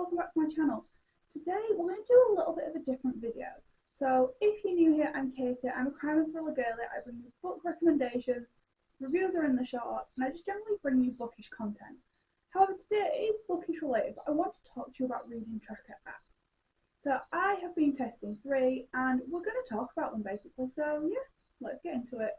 welcome back to my channel. Today we're going to do a little bit of a different video. So if you're new here, I'm Katie, I'm a crime and thriller girlie. I bring you book recommendations, reviews are in the shorts, and I just generally bring you bookish content. However, today it is bookish related, but I want to talk to you about reading tracker apps. So I have been testing 3 and we're going to talk about them basically, so yeah, let's get into it.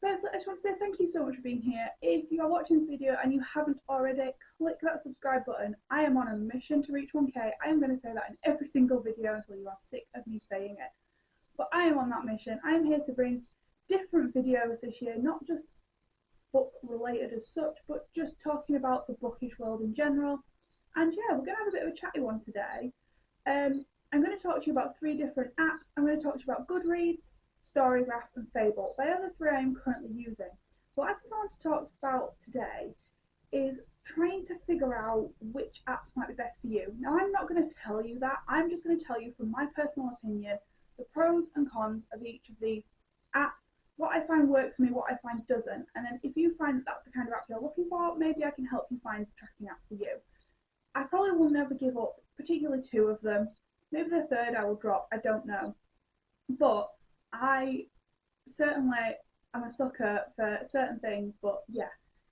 Firstly, I just want to say thank you so much for being here. If you are watching this video and you haven't already, click that subscribe button. I am on a mission to reach 1k. I am going to say that in every single video until you are sick of me saying it. But I am on that mission. I am here to bring different videos this year, not just book related as such, but just talking about the bookish world in general. And yeah, we're going to have a bit of a chatty one today. I'm going to talk to you about 3 different apps. I'm going to talk to you about Goodreads, Storygraph and Fable. They are the 3 I am currently using. What I think I want to talk about today is trying to figure out which apps might be best for you. Now, I'm not going to tell you that. I'm just going to tell you from my personal opinion the pros and cons of each of these apps, what I find works for me, what I find doesn't. And then if you find that that's the kind of app you're looking for, maybe I can help you find the tracking app for you. I probably will never give up, particularly 2 of them. Maybe the 3rd I will drop, I don't know. But I certainly am a sucker for certain things, but yeah.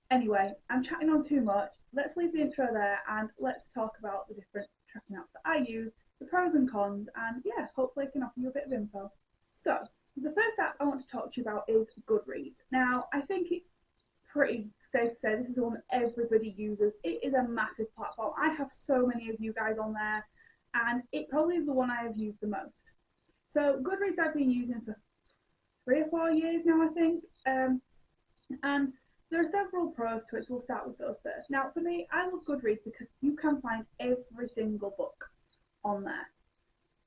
Anyway, I'm chatting on too much. Let's leave the intro there and let's talk about the different tracking apps that I use, the pros and cons, and yeah, hopefully I can offer you a bit of info. So, the first app I want to talk to you about is Goodreads. Now, I think it's pretty safe to say this is the one that everybody uses. It is a massive platform. I have so many of you guys on there, and it probably is the one I have used the most. So Goodreads I've been using for 3 or 4 years now, I think, and there are several pros to it, so we'll start with those first. Now, for me, I love Goodreads because you can find every single book on there,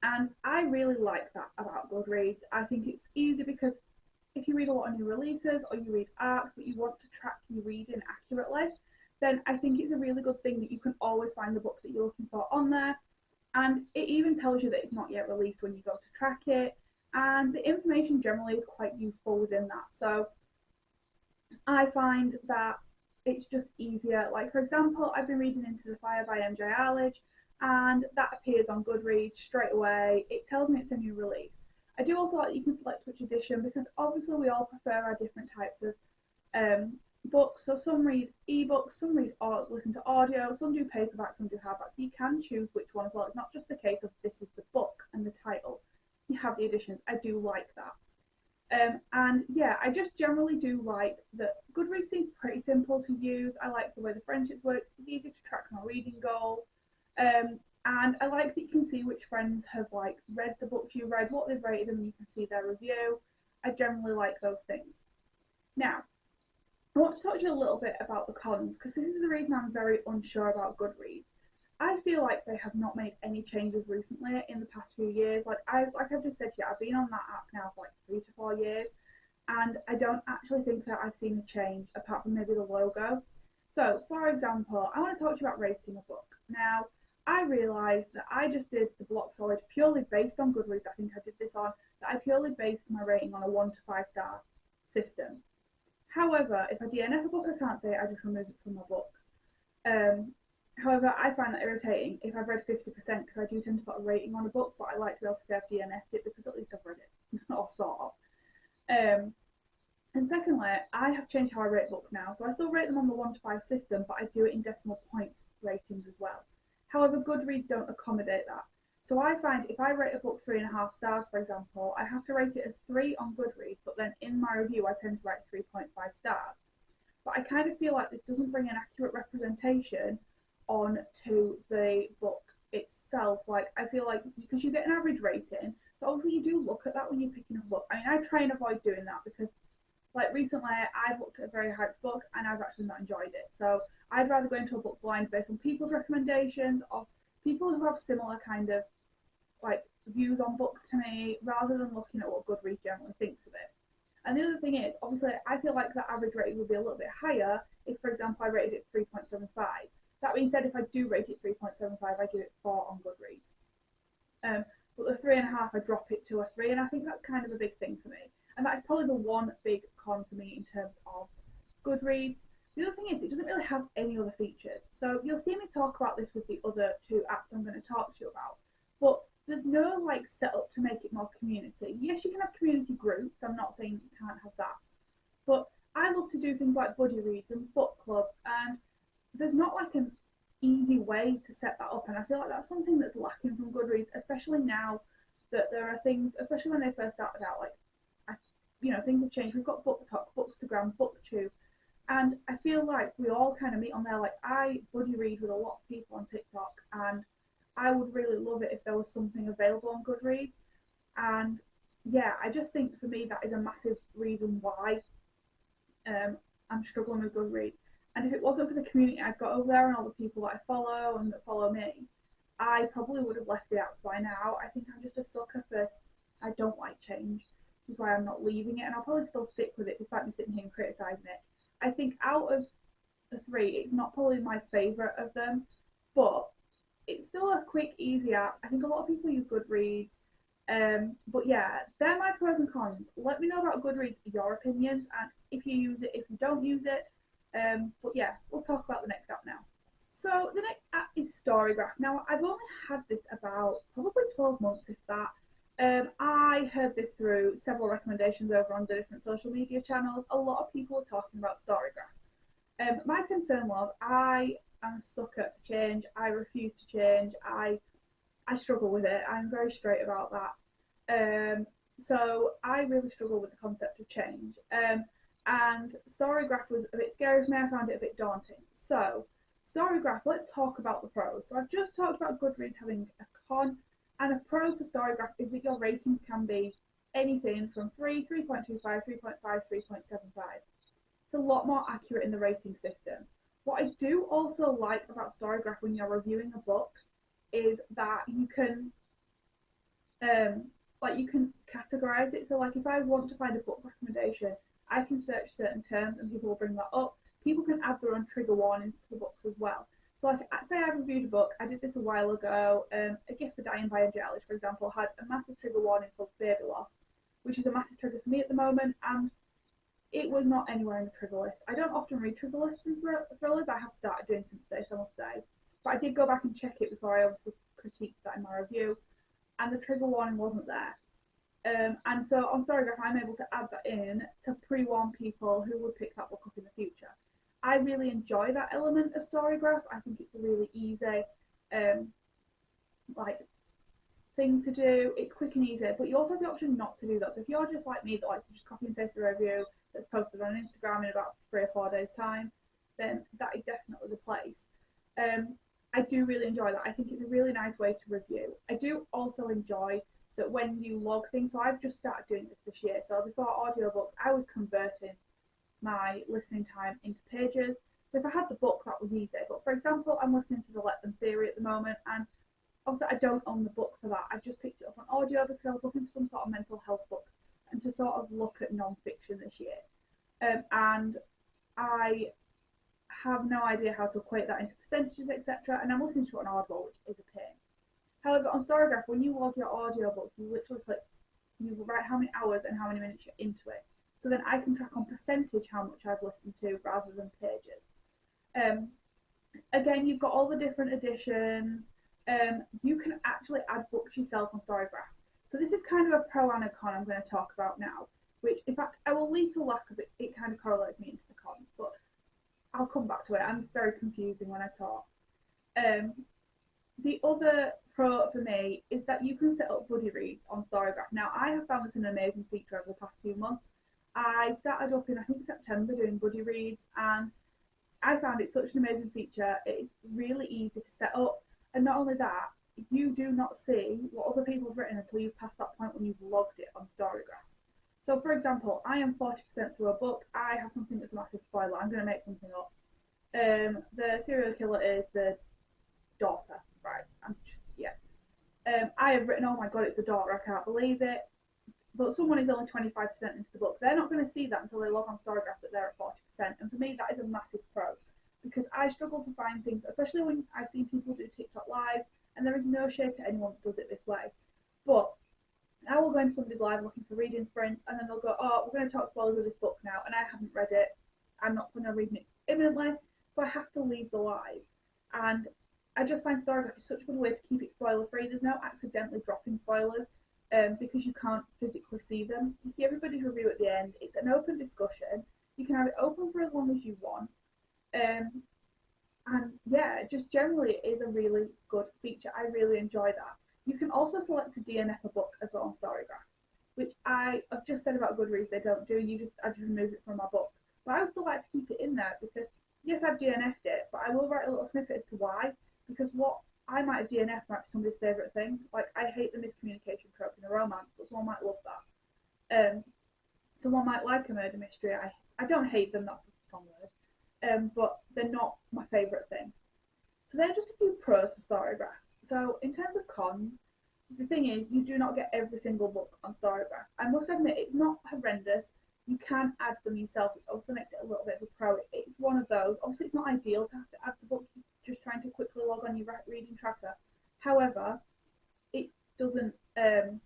and I really like that about Goodreads. I think it's easy because if you read a lot of new releases or you read ARCs but you want to track your reading accurately, then I think it's a really good thing that you can always find the book that you're looking for on there. And it even tells you that it's not yet released when you go to track it, and the information generally is quite useful within that. So I find that it's just easier. Like, for example, I've been reading Into the Fire by MJ Arledge, and that appears on Goodreads straight away. It tells me it's a new release. I do also like that you can select which edition, because obviously we all prefer our different types of books. So some read ebooks, some read or listen to audio, some do paperback, some do hardback. So you can choose which one as well. It's not just a case of this is the book and the title. You have the editions. I do like that. And yeah, I just generally do like that Goodreads seems pretty simple to use. I like the way the friendships work. It's easy to track my reading goal. And I like that you can see which friends have like read the books you read, what they've rated, and you can see their review. I generally like those things. Now, I want to talk to you a little bit about the cons, because this is the reason I'm very unsure about Goodreads. I feel like they have not made any changes recently in the past few years. Like I've just said to you, I've been on that app now for like 3 to 4 years, and I don't actually think that I've seen a change apart from maybe the logo. So, for example, I want to talk to you about rating a book. Now, I realised that I just did the block solid purely based on Goodreads. I think I did this on that. I purely based my rating on a 1 to 5 star system. However, if I DNF a book, I can't say it, I just remove it from my books. However, I find that irritating if I've read 50%, because I do tend to put a rating on a book, but I like to be able to say I've DNF'd it because at least I've read it, or sort of. And secondly, I have changed how I rate books now, so I still rate them on the 1 to 5 system, but I do it in decimal point ratings as well. However, Goodreads don't accommodate that. So I find if I rate a book 3.5 stars, for example, I have to rate it as 3 on Goodreads, but then in my review I tend to write 3.5 stars. But I kind of feel like this doesn't bring an accurate representation onto the book itself. Like, I feel like because you get an average rating, but obviously you do look at that when you're picking a book. I mean, I try and avoid doing that because, like, recently I've looked at a very hyped book and I've actually not enjoyed it. So I'd rather go into a book blind based on people's recommendations of people who have similar kind of like views on books to me, rather than looking at what Goodreads generally thinks of it. And the other thing is, obviously, I feel like the average rating would be a little bit higher if, for example, I rated it 3.75. That being said, if I do rate it 3.75, I give it 4 on Goodreads. But the 3.5, I drop it to a 3, and I think that's kind of a big thing for me. And that is probably the one big con for me in terms of Goodreads. The other thing is it doesn't really have any other features. So you'll see me talk about this with the other two apps I'm going to talk to you about. But there's no like setup to make it more community. Yes, you can have community groups. I'm not saying you can't have that. But I love to do things like buddy reads and book clubs, and there's not like an easy way to set that up. And I feel like that's something that's lacking from Goodreads, especially now that there are things, especially when they first started out, like, things have changed. We've got BookTok, Bookstagram, BookTube, and I feel like we all kind of meet on there. Like, I buddy read with a lot of people on TikTok, and I would really love it if there was something available on Goodreads. And yeah, I just think for me that is a massive reason why I'm struggling with Goodreads. And if it wasn't for the community I've got over there and all the people that I follow and that follow me, I probably would have left the app by now. I think I'm just a sucker for, I don't like change, which is why I'm not leaving it, and I'll probably still stick with it despite me sitting here and criticising it. I think out of the three, it's not probably my favourite of them, but it's still a quick, easy app. I think a lot of people use Goodreads. But yeah, they're my pros and cons. Let me know about Goodreads, your opinions, and if you use it, if you don't use it. But yeah, we'll talk about the next app now. So the next app is Storygraph. Now, I've only had this about probably 12 months, if that. I heard this through several recommendations over on the different social media channels. A lot of people are talking about Storygraph. My concern was I am a sucker for change. I refuse to change. I struggle with it. I'm very straight about that. So I really struggle with the concept of change. And Storygraph was a bit scary for me. I found it a bit daunting. So Storygraph, let's talk about the pros. So I've just talked about Goodreads having a con, and a pro for Storygraph is that your ratings can be anything from 3, 3.25, 3.5, 3.75. It's a lot more accurate in the rating system. What I do also like about Storygraph when you're reviewing a book is that you can you can categorize it. So like if I want to find a book recommendation, I can search certain terms and people will bring that up. People can add their own trigger warnings to the books as well. So like say I reviewed a book, I did this a while ago, A Gift for Dying by Angie Eilish, for example, had a massive trigger warning for baby loss, which is a massive trigger for me at the moment, and it was not anywhere in the trigger list. I don't often read trigger lists in thrillers. I have started doing since this, I must say. But I did go back and check it before I obviously critiqued that in my review, and the trigger warning wasn't there. And so on Storygraph, I'm able to add that in to pre-warn people who would pick that book up in the future. I really enjoy that element of Storygraph. I think it's a really easy thing to do. It's quick and easy, but you also have the option not to do that. So if you're just like me that likes to just copy and paste a review that's posted on Instagram in about 3 or 4 days' time, then that is definitely the place. I do really enjoy that. I think it's a really nice way to review. I do also enjoy that when you log things, so I've just started doing this year. So before audiobooks, I was converting my listening time into pages. So if I had the book, that was easy. But for example, I'm listening to the Let Them Theory at the moment, and obviously I don't own the book for that. I've just picked it up on audio because I was looking for some sort of mental health book and to sort of look at non-fiction this year. And I have no idea how to equate that into percentages, etc. And I'm listening to it on Audible, which is a pain. However, on Storygraph, when you log your audiobook, you literally click, you write how many hours and how many minutes you're into it. So then I can track on percentage how much I've listened to rather than pages. Again, you've got all the different editions. You can actually add books yourself on Storygraph. So this is kind of a pro and a con I'm going to talk about now, which in fact I will leave till last because it kind of correlates me into the cons, but I'll come back to it. I'm very confusing when I talk. The other pro for me is that you can set up buddy reads on Storygraph. Now, I have found this an amazing feature over the past few months. I started up in, I think, September doing buddy reads, and I found it such an amazing feature. It's really easy to set up, and not only that, you do not see what other people have written until you've passed that point when you've logged it on Storygraph. So, for example, I am 40% through a book. I have something that's a massive spoiler. I'm going to make something up. The serial killer is the daughter, right? I have written, oh my god, it's the daughter, I can't believe it. But someone is only 25% into the book. They're not going to see that until they log on Storygraph that they're at 40%. And for me, that is a massive pro. Because I struggle to find things, especially when I've seen people do TikTok live, and there is no shade to anyone that does it this way. But I will go into somebody's live looking for reading sprints, and then they'll go, oh, we're going to talk spoilers of this book now, and I haven't read it. I'm not going to read it alive. And I just find Storygraph is such a good way to keep it spoiler free. There's no accidentally dropping spoilers because you can't physically see them. You see everybody's review at the end. It's an open discussion. You can have it open for as long as you want. And yeah, just generally it is a really good feature. I really enjoy that. You can also select to DNF a book as well on Storygraph, which I've just said about Goodreads they don't do. I just remove it from my book. But I would still like to keep it in there because yes, I've DNF'd it, but I will write a little snippet as to why. Because what I might have DNF'd might be somebody's favourite thing. Like I hate the miscommunication trope in a romance, but someone might love that. Someone might like a murder mystery. I don't hate them. That's a strong word. But they're not my favourite thing. So they're just a few pros for Storygraph. So in terms of cons, the thing is you do not get every single book on Storygraph. I must admit it's not horrendous. You can add them yourself, which also makes it a little bit of a pro. It's one of those. Obviously, it's not ideal to have to add the book just trying to quickly log on your reading tracker. However, it doesn't matter.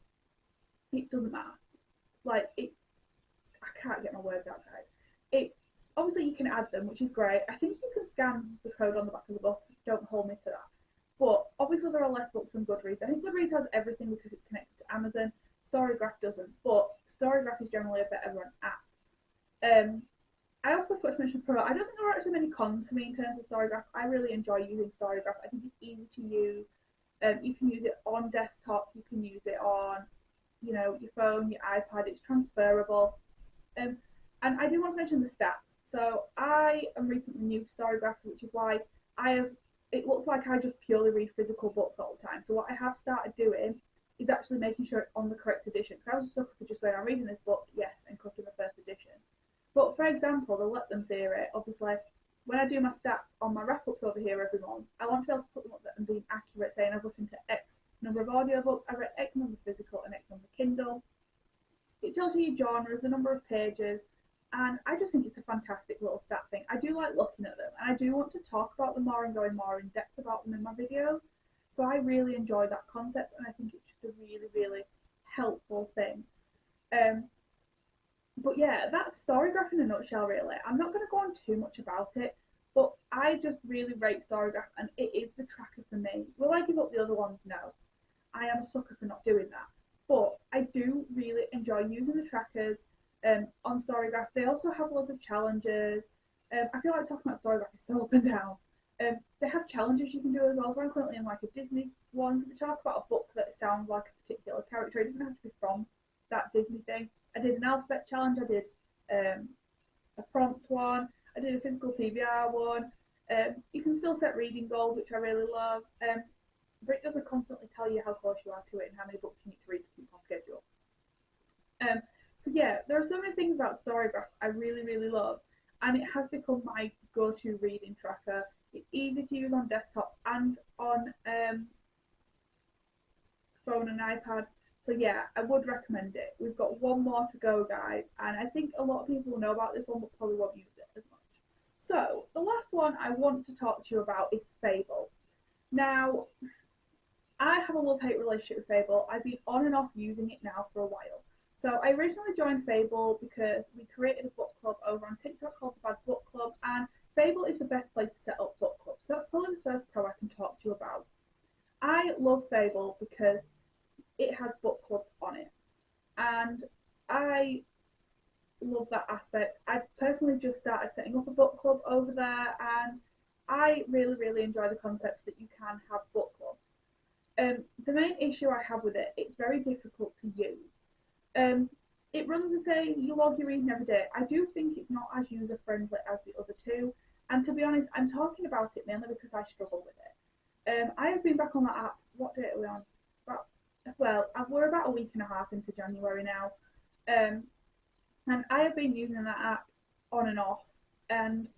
Like I can't get my words out, guys. Obviously you can add them, which is great. I think you can scan the code on the back of the book. Don't hold me to that. But obviously there are less books than Goodreads. I think Goodreads has everything because it's connected to Amazon. Storygraph doesn't, but Storygraph is generally a better run app. I also forgot to mention Pro. I don't think there are actually many cons to me in terms of Storygraph. I really enjoy using Storygraph. I think it's easy to use. You can use it on desktop. You can use it on, your phone, your iPad. It's transferable. And I do want to mention the stats. So I am recently new to Storygraph, which is why it looks like I just purely read physical books all the time. So what I have started doing is actually making sure it's on the correct edition. Because I was a sucker for just when I'm reading this book, yes, and clicking the first edition. But for example, the Let Them theory, obviously, when I do my stats on my wrap-ups over here every month, I want to be able to put them up there and be accurate, saying I've listened to X number of audiobooks, I've read X number of physical and X number of Kindle. It tells you your genres, the number of pages, and I just think it's a fantastic little stat thing. I do like looking at them, and I do want to talk about them more and going more in depth about them in my videos. So I really enjoy that concept, and I think it's just a really, really helpful thing. But yeah, that's Storygraph in a nutshell, really. I'm not going to go on too much about it, but I just really rate Storygraph, and it is the tracker for me. Will I give up the other ones? No. I am a sucker for not doing that. But I do really enjoy using the trackers on Storygraph. They also have lots of challenges. I feel like talking about Storygraph is so up and down. They have challenges you can do as well. So I'm currently in like a Disney one, which talk about a book that sounds like a particular character. It doesn't have to be from that Disney thing. I did an alphabet challenge. I did a prompt one. I did a physical TBR one. You can still set reading goals, which I really love. But it doesn't constantly tell you how close you are to it and how many books you need to read to keep on schedule. So yeah, there are so many things about Storygraph I really, really love, and it has become my go-to reading tracker. It's easy to use on desktop and on phone and iPad. So yeah, I would recommend it. We've got one more to go, guys, and I think a lot of people know about this one but probably won't use it as much. So the last one I want to talk to you about is Fable. Now, I have a love-hate relationship with Fable. I've been on and off using it now for a while. So I originally joined Fable because we created a book club over on TikTok called the Bad Book Club, and Fable is the best place to set up book clubs. So that's probably the first pro I can talk to you about. I love Fable because it has book clubs on it, and I love that aspect. I've personally just started setting up a book club over there, and I really, really enjoy the concept that you can have book clubs. The main issue I have with it, it's very difficult to use. It runs the same, you log your reading every day. I do think it's not as user friendly as the other two, and to be honest, I'm talking about it mainly because I struggle with it. I have been back on that app. What date are we on? We're about a week and a half into January now, and I have been using that app on and off, and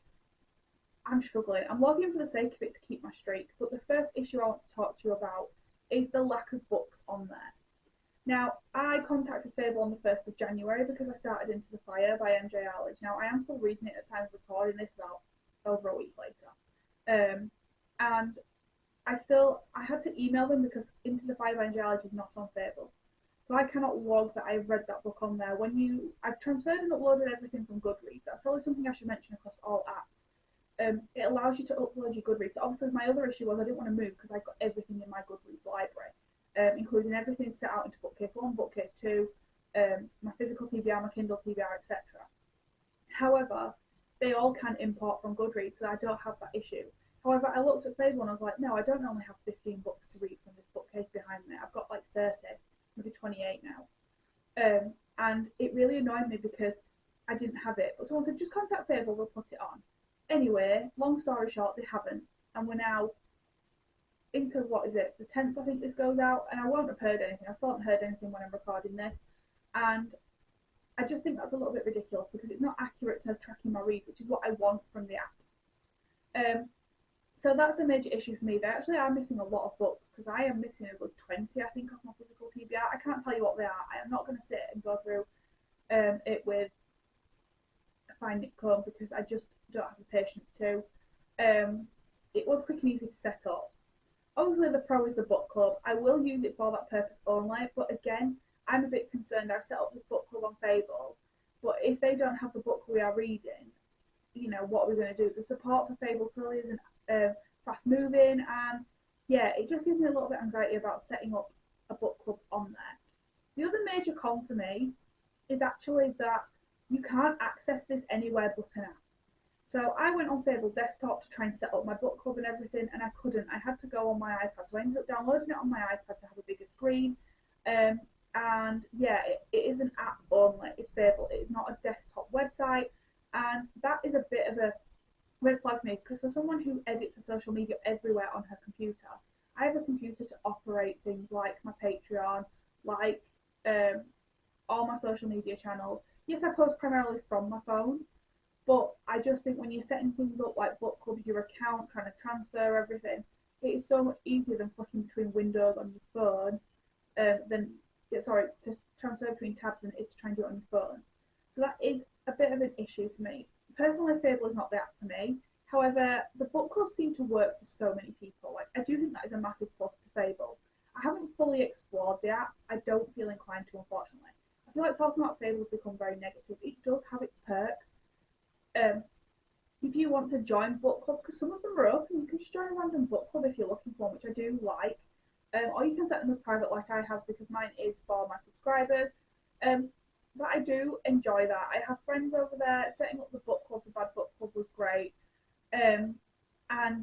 I'm struggling. I'm logging for the sake of it to keep my streak, but the first issue I want to talk to you about is the lack of books on there. Now, I contacted Fable on the 1st of January because I started Into the Fire by MJ Arledge. Now, I am still reading it at the time of recording this, about over a week later. And I had to email them because Into the Fire by MJ Arledge is not on Fable. So I cannot log that I've read that book on there. I've transferred and uploaded everything from Goodreads. That's probably something I should mention across all apps. It allows you to upload your Goodreads. So obviously my other issue was I didn't want to move because I've got everything in my Goodreads library, including everything set out into bookcase 1, bookcase 2, my physical TBR, my Kindle TBR, etc. However, they all can import from Goodreads, so I don't have that issue. However, I looked at Fable and I was like, no, I don't only have 15 books to read from this bookcase behind me. I've got like 30, maybe 28 now. And it really annoyed me because I didn't have it. But someone said, just contact Fable, we'll put it on. Anyway, long story short, they haven't. And we're now into, what is it, the 10th I think this goes out. And I won't have heard anything. I still haven't heard anything when I'm recording this. And I just think that's a little bit ridiculous because it's not accurate to tracking my reads, which is what I want from the app. So that's a major issue for me. They actually are missing a lot of books because I am missing a good 20, I think, off my physical TBR. I can't tell you what they are. I am not going to sit and go through it with a fine nip comb because I just don't have the patience to. It was quick and easy to set up. Obviously, the pro is the book club. I will use it for that purpose only, but again, I'm a bit concerned. I've set up this book club on Fable, but if they don't have the book we are reading, you know, what are we going to do? The support for Fable clearly isn't fast moving, and yeah, it just gives me a little bit of anxiety about setting up a book club on there. The other major con for me is actually that you can't access this anywhere but an app. So I went on Fable desktop to try and set up my book club and everything, and I couldn't. I had to go on my iPad, so I ended up downloading it on my iPad to have a bigger screen. And yeah, it is an app only. It's Fable. It is not a desktop website, and that is a bit of a red flag for me because for someone who edits a social media everywhere on her computer, I have a computer to operate things like my Patreon, like all my social media channels. Yes, I post primarily from my phone, but I just think when you're setting things up like book clubs, your account, trying to transfer everything, it is so much easier than flicking between windows on your phone, to transfer between tabs than it is to try and do it on your phone. So that is a bit of an issue for me. Personally, Fable is not the app for me. However, the book clubs seem to work for so many people. Like, I do think that is a massive plus to Fable. I haven't fully explored the app. I don't feel inclined to, unfortunately. I feel like talking about Fable has become very negative. It does have its perks. If you want to join book clubs, because some of them are open, you can just join a random book club if you're looking for one, which I do like. Or you can set them as private like I have because mine is for my subscribers. But I do enjoy that. I have friends over there. Setting up the book club, the Bad Book Club was great. And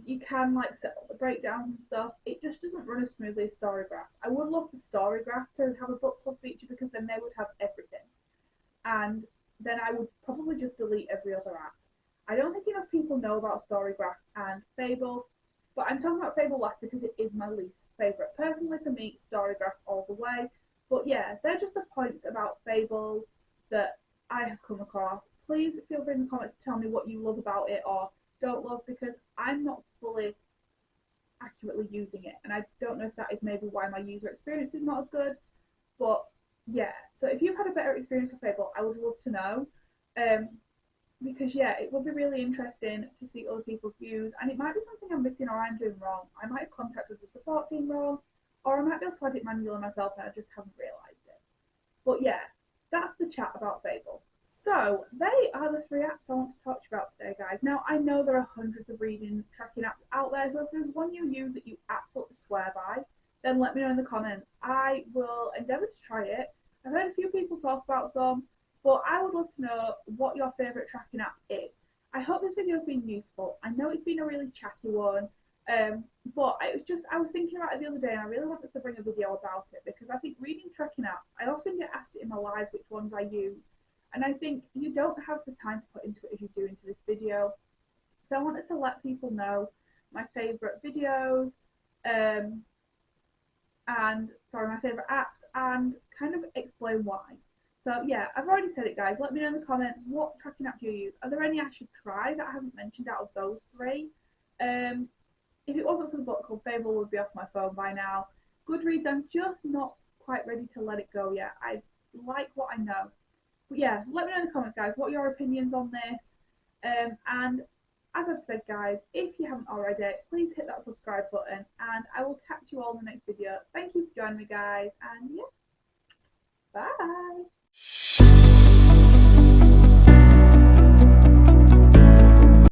you can like set up the breakdowns and stuff. It just doesn't run as smoothly as Storygraph. I would love for Storygraph to have a book club feature because then they would have everything. And then I would probably just delete every other app. I don't think enough people know about Storygraph and Fable, but I'm talking about Fable last because it is my least favourite. Personally, for me, Storygraph all the way. But yeah, they're just the points about Fable that I have come across. Please feel free in the comments to tell me what you love about it or don't love, because I'm not fully accurately using it, and I don't know if that is maybe why my user experience is not as good. But yeah, so if you've had a better experience with Fable, I would love to know. Because yeah, it would be really interesting to see other people's views, and it might be something I'm missing or I'm doing wrong. I might have contacted the support team wrong, or I might be able to add it manually myself and I just haven't realised it. But yeah, that's the chat about Fable. So they are the 3 apps I want to talk about today, guys. Now, I know there are hundreds of reading tracking apps out there, so if there's one you use that you absolutely swear by, then let me know in the comments. I will endeavour to try it. I've heard a few people talk about some, but I would love to know what your favourite tracking app is. I hope this video has been useful. I know it's been a really chatty one, but I was thinking about it the other day and I really wanted to bring a video about it because I think reading tracking apps, I often get asked it in my live which ones I use, and I think you don't have the time to put into it as you do into this video. So I wanted to let people know my favourite videos, my favourite apps, and kind of explain why. So yeah, I've already said it, guys. Let me know in the comments, what tracking app do you use? Are there any I should try that I haven't mentioned out of those 3? If it wasn't for the book club, Fable would be off my phone by now. Goodreads, I'm just not quite ready to let it go yet. I like what I know. But yeah, let me know in the comments, guys, what are your opinions on this? And as I've said, guys, if you haven't already, please hit that subscribe button, and I will catch you all in the next video. Thank you for joining me, guys, and yeah, bye!